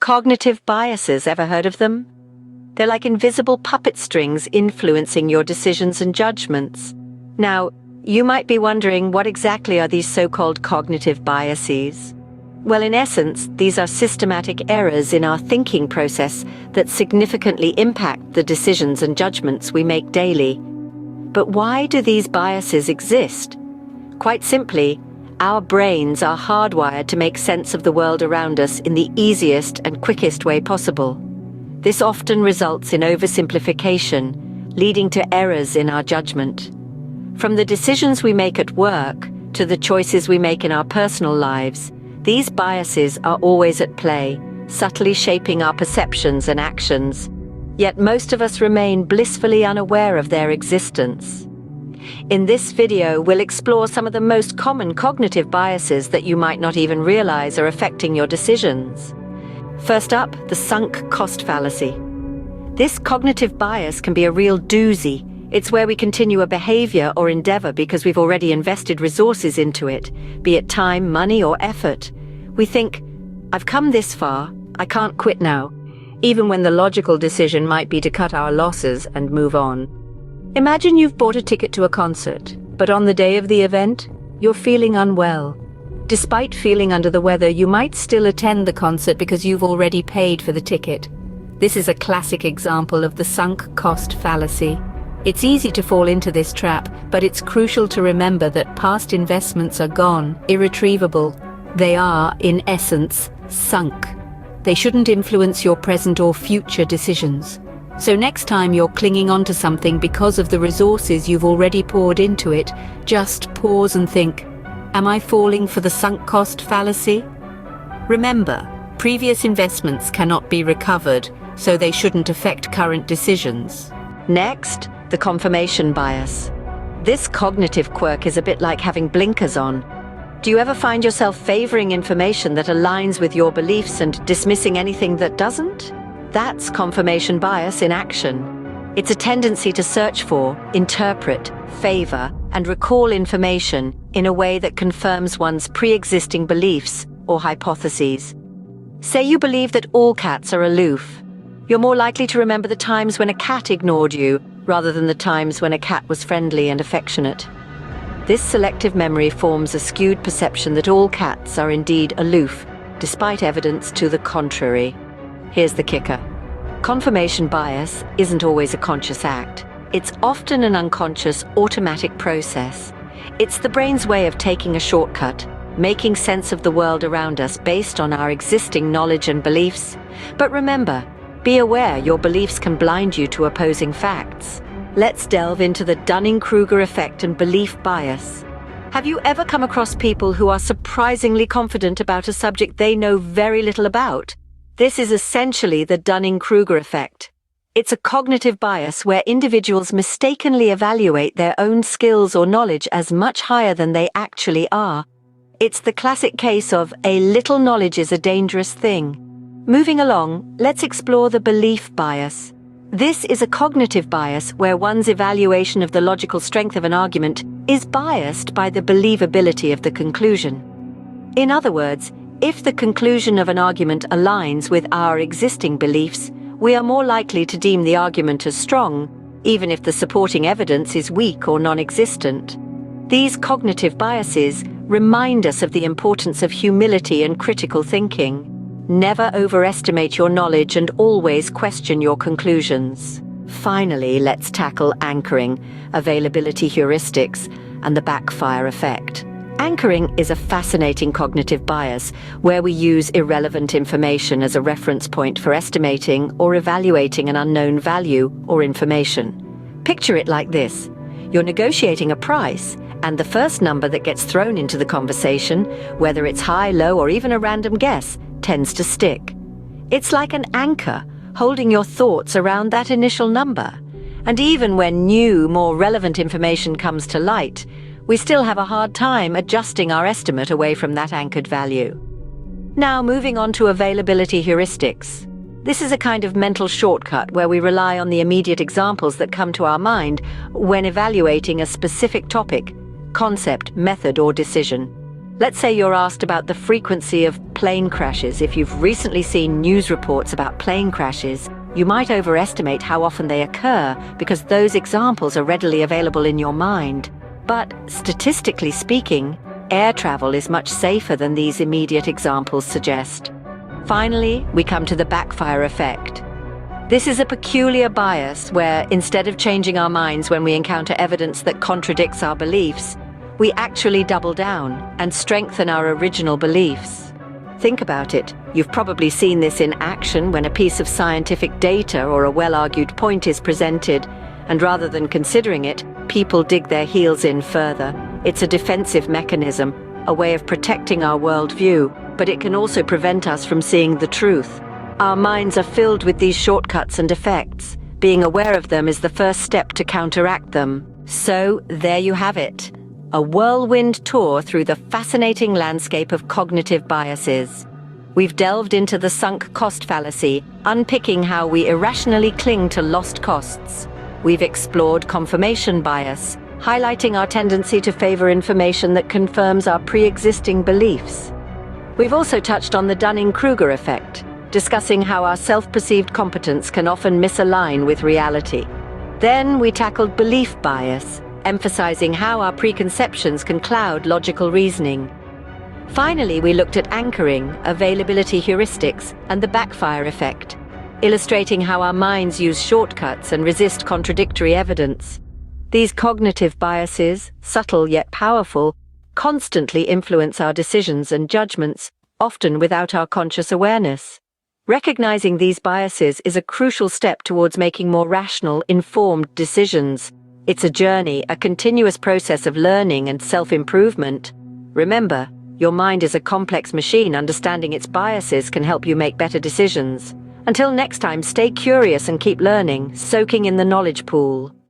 Cognitive biases, ever heard of them? They're like invisible puppet strings influencing your decisions and judgments. Now, you might be wondering, what exactly are these so-called cognitive biases? Well, in essence, these are systematic errors in our thinking process that significantly impact the decisions and judgments we make daily. But why do these biases exist? Quite simply, our brains are hardwired to make sense of the world around us in the easiest and quickest way possible. This often results in oversimplification, leading to errors in our judgment. From the decisions we make at work to the choices we make in our personal lives, these biases are always at play, subtly shaping our perceptions and actions. Yet most of us remain blissfully unaware of their existence. In this video, we'll explore some of the most common cognitive biases that you might not even realize are affecting your decisions. First up, the sunk cost fallacy. This cognitive bias can be a real doozy. It's where we continue a behavior or endeavor because we've already invested resources into it, be it time, money, or effort. We think, I've come this far, I can't quit now, even when the logical decision might be to cut our losses and move on. Imagine you've bought a ticket to a concert, but on the day of the event, you're feeling unwell. Despite feeling under the weather, you might still attend the concert because you've already paid for the ticket. This is a classic example of the sunk cost fallacy. It's easy to fall into this trap, but it's crucial to remember that past investments are gone, irretrievable. They are, in essence, sunk. They shouldn't influence your present or future decisions. So next time you're clinging on to something because of the resources you've already poured into it, just pause and think, am I falling for the sunk cost fallacy? Remember, previous investments cannot be recovered, so they shouldn't affect current decisions. Next, the confirmation bias. This cognitive quirk is a bit like having blinkers on. Do you ever find yourself favoring information that aligns with your beliefs and dismissing anything that doesn't? That's confirmation bias in action. It's a tendency to search for, interpret, favor, and recall information in a way that confirms one's pre-existing beliefs or hypotheses. Say you believe that all cats are aloof. You're more likely to remember the times when a cat ignored you rather than the times when a cat was friendly and affectionate. This selective memory forms a skewed perception that all cats are indeed aloof, despite evidence to the contrary. Here's the kicker. Confirmation bias isn't always a conscious act. It's often an unconscious, automatic process. It's the brain's way of taking a shortcut, making sense of the world around us based on our existing knowledge and beliefs. But remember, be aware your beliefs can blind you to opposing facts. Let's delve into the Dunning-Kruger Effect and belief bias. Have you ever come across people who are surprisingly confident about a subject they know very little about? This is essentially the Dunning-Kruger Effect. It's a cognitive bias where individuals mistakenly evaluate their own skills or knowledge as much higher than they actually are. It's the classic case of a little knowledge is a dangerous thing. Moving along, let's explore the belief bias. This is a cognitive bias where one's evaluation of the logical strength of an argument is biased by the believability of the conclusion. In other words, if the conclusion of an argument aligns with our existing beliefs, we are more likely to deem the argument as strong, even if the supporting evidence is weak or non-existent. These cognitive biases remind us of the importance of humility and critical thinking. Never overestimate your knowledge and always question your conclusions. Finally, let's tackle anchoring, availability heuristics, and the backfire effect. Anchoring is a fascinating cognitive bias where we use irrelevant information as a reference point for estimating or evaluating an unknown value or information. Picture it like this. You're negotiating a price, and the first number that gets thrown into the conversation, whether it's high, low, or even a random guess, tends to stick. It's like an anchor, holding your thoughts around that initial number. And even when new, more relevant information comes to light, we still have a hard time adjusting our estimate away from that anchored value. Now, moving on to availability heuristics. This is a kind of mental shortcut where we rely on the immediate examples that come to our mind when evaluating a specific topic, concept, method, or decision. Let's say you're asked about the frequency of plane crashes. If you've recently seen news reports about plane crashes, you might overestimate how often they occur because those examples are readily available in your mind. But statistically speaking, air travel is much safer than these immediate examples suggest. Finally, we come to the backfire effect. This is a peculiar bias where, instead of changing our minds when we encounter evidence that contradicts our beliefs, we actually double down and strengthen our original beliefs. Think about it. You've probably seen this in action when a piece of scientific data or a well-argued point is presented, and rather than considering it, people dig their heels in further. It's a defensive mechanism, a way of protecting our worldview, but it can also prevent us from seeing the truth. Our minds are filled with these shortcuts and effects. Being aware of them is the first step to counteract them. So, there you have it. A whirlwind tour through the fascinating landscape of cognitive biases. We've delved into the sunk cost fallacy, unpicking how we irrationally cling to lost costs. We've explored confirmation bias, highlighting our tendency to favor information that confirms our pre-existing beliefs. We've also touched on the Dunning-Kruger Effect, discussing how our self-perceived competence can often misalign with reality. Then we tackled belief bias, emphasizing how our preconceptions can cloud logical reasoning. Finally, we looked at anchoring, availability heuristics, and the backfire effect, illustrating how our minds use shortcuts and resist contradictory evidence. These cognitive biases, subtle yet powerful, constantly influence our decisions and judgments, often without our conscious awareness. Recognizing these biases is a crucial step towards making more rational, informed decisions. It's a journey, a continuous process of learning and self-improvement. Remember, your mind is a complex machine. Understanding its biases can help you make better decisions. Until next time, stay curious and keep learning, soaking in the knowledge pool.